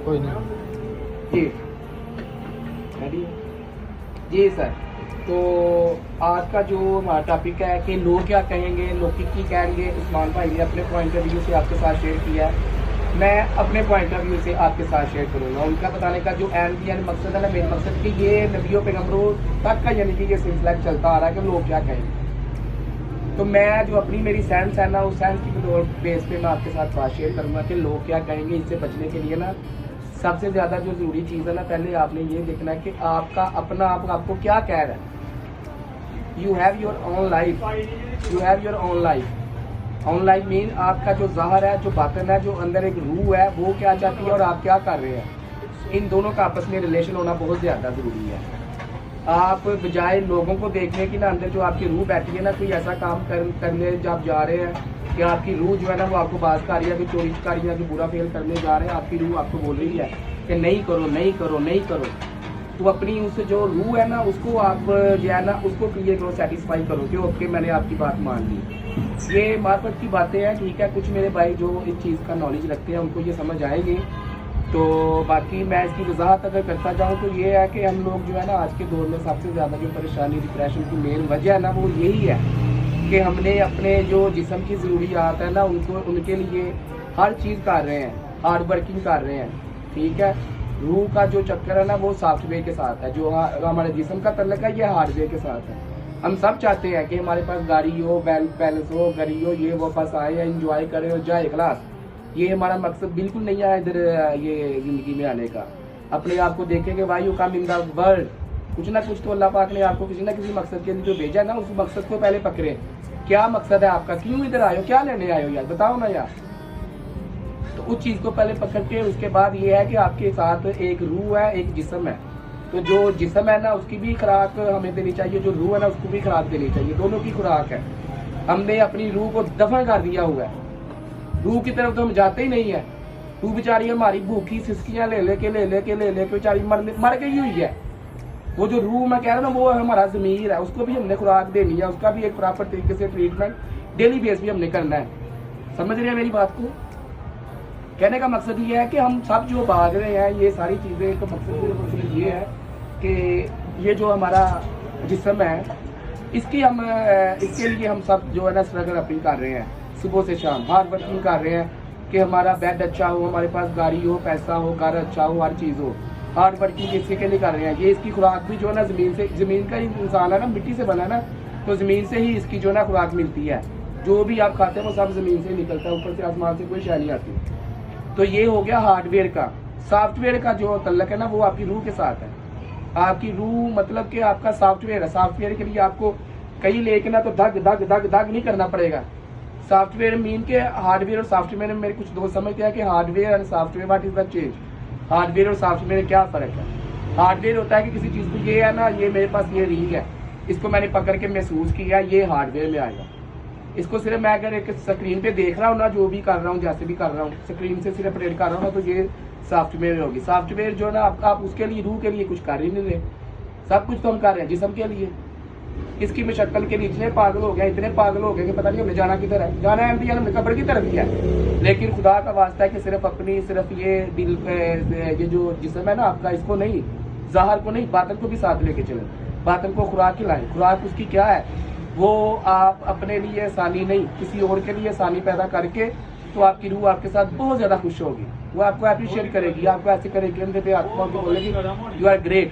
کوئی نہیں. جی ریڈی جی سر. تو آج کا جو ہمارا ٹاپک ہے کہ لوگ کیا کہیں گے, لوگ کی کہیں گے. عثمان بھائی نے اپنے پوائنٹ آف ویو سے آپ کے ساتھ شیئر کیا ہے, میں اپنے پوائنٹ آف ویو سے آپ کے ساتھ شیئر کروں گا. ان کا بتانے کا جو مقصد ہے نا, میرا مقصد کہ یہ نبیوں پیغمبروں تک کا یعنی کہ یہ سلسلہ چلتا آ رہا ہے کہ لوگ کیا کہیں گے. تو میں جو اپنی میری سینس ہے نا, اس سینس کی بیس پہ میں آپ کے ساتھ بات شیئر کروں گا کہ لوگ کیا کہیں گے. اس سے بچنے کے لیے نا سب سے زیادہ جو ضروری چیز ہے نا, پہلے آپ نے یہ دیکھنا ہے کہ آپ کا اپنا آپ کو کیا کہہ رہا ہے. You have your own life, you have your own life. Online مین آپ کا جو ظاہر ہے, جو باطن ہے, جو اندر ایک روح ہے, وہ کیا چاہتی ہے اور آپ کیا کر رہے ہیں. ان دونوں کا آپس میں ریلیشن ہونا بہت زیادہ ضروری ہے. آپ بجائے لوگوں کو دیکھنے کی نا, اندر جو آپ کی روح بیٹھی ہے نا, کوئی ایسا کام کرنے جب جا رہے ہیں کہ آپ کی روح جو ہے نا وہ آپ کو باز کر رہی ہے, کہ چوری کر رہی ہے, کہ برا فیل کرنے جا رہے ہیں, آپ کی روح آپ کو بول رہی ہے کہ نہیں کرو نہیں کرو نہیں کرو. تو اپنی اس جو روح ہے نا, اس کو آپ جو ہے نا اس کو کلیئر کرو, سیٹسفائی کرو کہ اوکے میں نے آپ کی بات مان لی. یہ معرفت کی باتیں ہیں, ٹھیک ہے. کچھ میرے بھائی جو اس چیز کا نالج رکھتے ہیں ان کو یہ سمجھ آئے گی. تو باقی میں اس کی وضاحت اگر کرتا جاؤں تو یہ ہے کہ ہم لوگ جو ہے نا آج کے دور میں سب سے زیادہ جو پریشانی ڈپریشن کی مین وجہ ہے نا, وہ یہی ہے کہ ہم نے اپنے جو جسم کی ضروریات ہے نا, ان کے لیے ہر چیز کر رہے ہیں, ہارڈ ورکنگ کر رہے ہیں, ٹھیک ہے. روح کا جو چکر ہے نا وہ سافٹ ویئر کے ساتھ ہے, جو ہمارے جسم کا تعلق ہے یہ ہارڈ ویئر کے ساتھ ہے. ہم سب چاہتے ہیں کہ ہمارے پاس گاڑی ہو, بیلنس ہو, گھڑی ہو, یہ وہ بس آئے, انجوائے کرے اور جائے خلاص. یہ ہمارا مقصد بالکل نہیں ہے ادھر یہ زندگی میں آنے کا. اپنے آپ کو دیکھیں کہ بھائی you come in the world, کچھ نہ کچھ تو اللہ پاک نے آپ کو کسی نہ کسی مقصد کے لیے جو بھیجا ہے نا, اس مقصد کو پہلے پکڑے. کیا مقصد ہے آپ کا, کیوں ادھر آئے ہو, کیا لینے آئے ہو یار, بتاؤ نا یار. تو اس چیز کو پہلے پکڑ کے اس کے بعد یہ ہے کہ آپ کے ساتھ ایک روح ہے, ایک جسم ہے. تو جو جسم ہے نا اس کی بھی خوراک ہمیں دینی چاہیے, جو روح ہے نا اس کو بھی خوراک دینی چاہیے, دونوں کی خوراک ہے. ہم نے اپنی روح کو دفن کر دیا ہوا ہے, روح کی طرف تو ہم جاتے ہی نہیں ہے. روح بیچاری ہماری بھوکی سسکیاں لے لے کے بیچاری مر گئی ہوئی ہے. وہ جو روح میں کہہ رہا ہوں وہ ہمارا ضمیر ہے, اس کو بھی ہم نے خوراک دینی ہے, اس کا بھی ایک پراپر طریقے سے ٹریٹمنٹ ڈیلی بیس پہ ہم نے کرنا ہے. سمجھ رہے ہیں میری بات کو. کہنے کا مقصد یہ ہے کہ ہم سب جو بھاگ رہے ہیں یہ ساری چیزیں, تو مقصد یہ ہے کہ یہ جو ہمارا جسم ہے اس کے لیے ہم سب جو ہے نا اسٹرگل اپنی کر رہے ہیں, صبح سے شام ہارڈ ورکنگ کر رہے ہیں کہ ہمارا بیڈ اچھا ہو, ہمارے پاس گاڑی ہو, پیسہ ہو, گھر اچھا ہو, ہر چیز ہو. ہارڈ ورکنگ اسی کے لیے کر رہے ہیں. یہ اس کی خوراک بھی جو ہے نا زمین کا انسان ہے نا, مٹی سے بنا نا, تو زمین سے ہی اس کی جو ہے نا خوراک ملتی ہے. جو بھی آپ کھاتے ہیں وہ سب زمین سے نکلتا ہے, اوپر سے آسمان سے کوئی شے نہیں آتی. تو یہ ہو گیا ہارڈ ویئر کا. سافٹ ویئر کا جو تعلق ہے نا وہ آپ کی روح کے ساتھ ہے. آپ کی روح مطلب کہ آپ کا سافٹ ویئر ہے. سافٹ ویئر کے لیے آپ کو کہیں لے کے نا تو دگ دگ دگ دگ نہیں کرنا پڑے گا. سافٹ ویئر مین کے ہارڈ ویئر اور سافٹ ویئر میں میرے کچھ دوست سمجھتے ہیں کہ hard where and soft where, what is the change. Hard where اور سافٹ ویئر کیا فرق ہے. ہارڈ ویئر ہوتا ہے کہ کسی چیز کو یہ ہے نا, یہ میرے پاس یہ رینگ ہے, اس کو میں نے پکڑ کے محسوس کیا, یہ ہارڈ ویئر میں آئے گا. اس کو صرف میں اگر ایک اسکرین پہ دیکھ رہا ہوں نا, جو بھی کر رہا ہوں, جیسے بھی کر رہا ہوں, اسکرین سے صرف ریڈ کر رہا ہوں نا, تو یہ سافٹ ویئر ہوگی. سافٹ ویئر جو ہے نا آپ اس کے لیے روح کے لیے کچھ کر ہی نہیں رہے. سب کچھ تو ہم کر رہے ہیں جسم کے لیے. اس کی مشکل کے لیے اتنے پاگل ہو گئے, اتنے پاگل ہو گئے کہ پتہ نہیں ہمیں جانا کدھر ہے. جانا ہے ہمیں قبر کی طرف ہی ہے, لیکن خدا کا واسطہ ہے کہ صرف یہ دل, یہ جو جسم ہے نا آپ کا, اس کو نہیں, ظاہر کو نہیں, باطن کو بھی ساتھ لے کے چلیں. باطن کو خوراک کھلائیں. خوراک اس کی کیا ہے, وہ آپ اپنے لیے آسانی نہیں, کسی اور کے لیے آسانی پیدا کر کے, تو آپ کی روح آپ کے ساتھ بہت زیادہ خوش ہوگی. وہ آپ کو اپریشیٹ کرے گی, آپ کو ایسے کرے گی, اندر پہ آپ کو بولے گی یو آر گریٹ.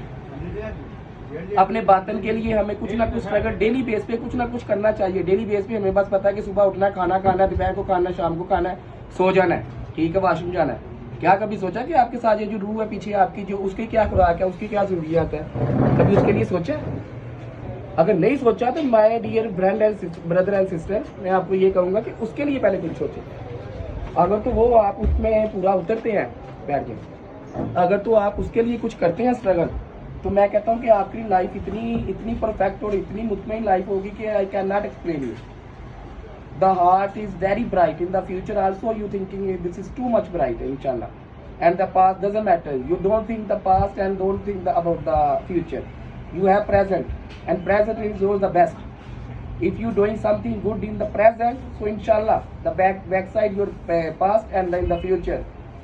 اپنے باطن کے لیے ہمیں کچھ نہ کچھ اسٹرگل ڈیلی بیس پہ کچھ نہ کچھ کرنا چاہیے. ڈیلی بیس پہ ہمیں بس پتا ہے کہ صبح اٹھنا ہے, کھانا کھانا ہے, دوپہر کو کھانا ہے, شام کو کھانا ہے, سو جانا ہے, ٹھیک ہے, واش روم جانا ہے. کیا کبھی سوچا کہ آپ کے ساتھ یہ جو روح ہے پیچھے آپ کی, جو اس کی کیا خوراک ہے, اس کی کیا ضروریات ہے, کبھی اس کے لیے سوچا؟ اگر نہیں سوچا تو my dear friend and brother and sister, میں آپ کو یہ کہوں گا کہ اس کے لیے پہلے کچھ سوچیں. اگر تو وہ آپ اس میں پورا اترتے ہیں بیٹھ کے, اگر تو آپ اس کے لیے کچھ کرتے ہیں اسٹرگل, تو میں کہتا ہوں کہ آپ کی لائف اتنی پرفیکٹ اور اتنی مطمئن لائف ہوگی کہ I can not explain you. The heart is very bright. In the future also you thinking this is too much bright, انشاءاللہ. And the past doesn't matter. You don't think the past and don't think about the future. You have present, and present is always the best. If you doing something good in the present, so inshallah the backside your past and in the future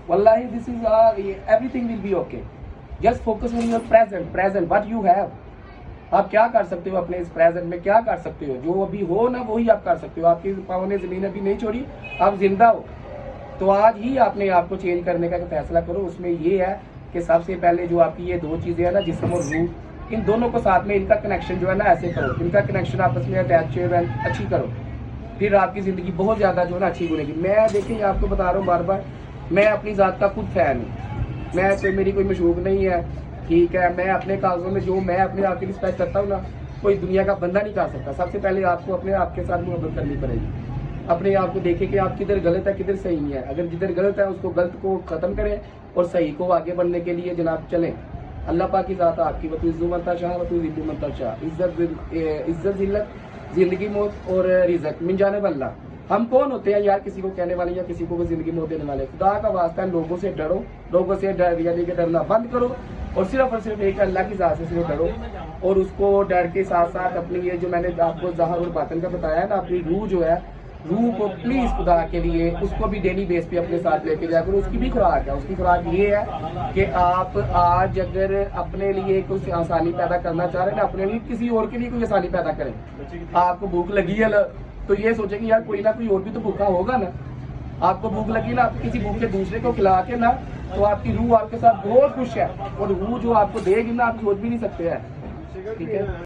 wallahi this is everything will be okay. Just focus on your present what you have. آپ کیا کر سکتے ہو اپنے اس present میں, کیا کر سکتے ہو, جو ابھی ہو نا وہی آپ کر سکتے ہو. آپ کی پاؤں نے زمین ابھی نہیں چھوڑی, آپ زندہ ہو, تو آج ہی آپ نے آپ کو چینج کرنے کا فیصلہ کرو. اس میں یہ ہے کہ سب سے پہلے جو آپ کی یہ دو چیزیں ہیں نا, جسم اور روح, ان دونوں کو ساتھ میں ان کا کنیکشن جو ہے نا ایسے کرو, ان کا کنیکشن آپس میں اٹیچ اچھی کرو, پھر آپ کی زندگی بہت زیادہ جو ہے نا اچھی بنے گی. میں دیکھیں آپ کو بتا رہا ہوں بار بار, میں اپنی ذات کا خود فین ہوں, میں میری کوئی مشہور نہیں ہے, ٹھیک ہے, میں اپنے کاغذوں میں جو میں اپنے آپ کی رسپیکٹ کرتا ہوں نا, کوئی دنیا کا بندہ نہیں کر سکتا. سب سے پہلے آپ کو اپنے آپ کے ساتھ محبت کرنی پڑے گی, اپنے آپ کو دیکھیں کہ آپ کدھر غلط ہے کدھر صحیح نہیں ہے. اگر جدھر غلط ہے اس کو غلط کو ختم کریں اور صحیح کو آگے بڑھنے کے لیے جناب چلیں. اللہ پاک کی ذات آپ کی وتعز من تشاء وتذل من تشاء, عزت ذلت زندگی موت اور رزق من جانب اللہ. ہم کون ہوتے ہیں یار کسی کو کہنے والے یا کسی کو زندگی موت دینے والے. خدا کا واسطہ ہے لوگوں سے ڈرو, لوگوں سے یعنی کہ ڈرنا بند کرو, اور صرف ایک اللہ کی ذات سے صرف ڈرو. اور اس کو ڈر کے ساتھ ساتھ اپنی یہ جو میں نے آپ کو ظاہر اور باطن کا بتایا ہے نا, اپنی روح جو ہے, روح کو پلیز خدا کے لیے اس کو بھی ڈیلی بیس پہ اپنے ساتھ لے کے جایا کرو. اس کی بھی خوراک ہے, اس کی خوراک یہ ہے کہ آپ آج اگر اپنے لیے کوئی آسانی پیدا کرنا چاہ رہے ہیں نا, اپنے لیے کسی اور کے لیے کوئی آسانی پیدا کریں. آپ کو بھوک لگی ہے تو یہ سوچیں کہ یار کوئی نہ کوئی اور بھی تو بھوکا ہوگا نا. آپ کو بھوک لگی نا, آپ کسی بھوک کے دوسرے کو کھلا کے نا, تو آپ کی روح آپ کے ساتھ بہت خوش ہے, اور روح جو آپ کو دے گی نا آپ سوچ بھی نہیں سکتے ہیں. ٹھیک ہے.